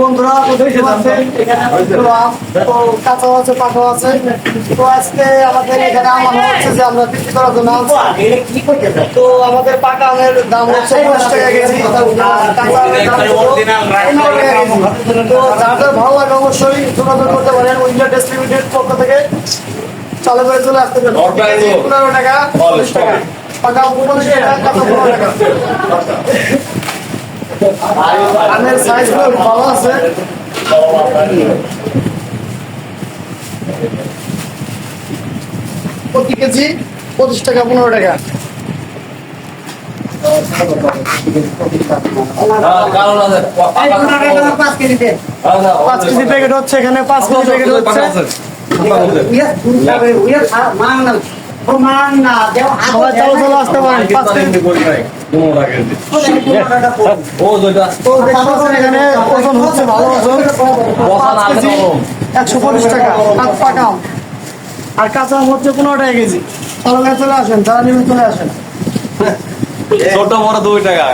বন্ধুরা দেখতে পাচ্ছেন কাঁচা আছে পাকা আছে। তো আজকে আমাদের এখানে আম হচ্ছে যে আমরা বিক্রি করার জন্য তো আমাদের পাকা আমের দাম হচ্ছে 50 টাকা কেজি, কাঁচা আমের দাম 15 টাকা কেজি। তো যাদের ভালো লাগে অবশ্যই যোগাযোগ করতে পারেন। উইন্টার ডিস্ট্রিবিউটেড পক্ষ থেকে চালু করে চলে আসতে পারেন। 15 টাকা 40 টাকা পাকা 15 টাকা, কাঁচা 15 টাকা। আমের সাইজ ভালো আছে। প্রতি কেজি 25 টাকা 15 টাকা। 5 কেজি প্যাকেট হচ্ছে এখানে, 5 কেজি প্যাকেট হচ্ছে। আসতে পারেন 5 কেজি। এখানে ওজন হচ্ছে ভালো ওজন, 5 কেজি 150 টাকা পাকা আম। আর কাঁচা আম হচ্ছে 15 টাকা কেজি। চলে আসেন, যারা নেবেন চলে আসেন। ছোট বড় 2 টাকা।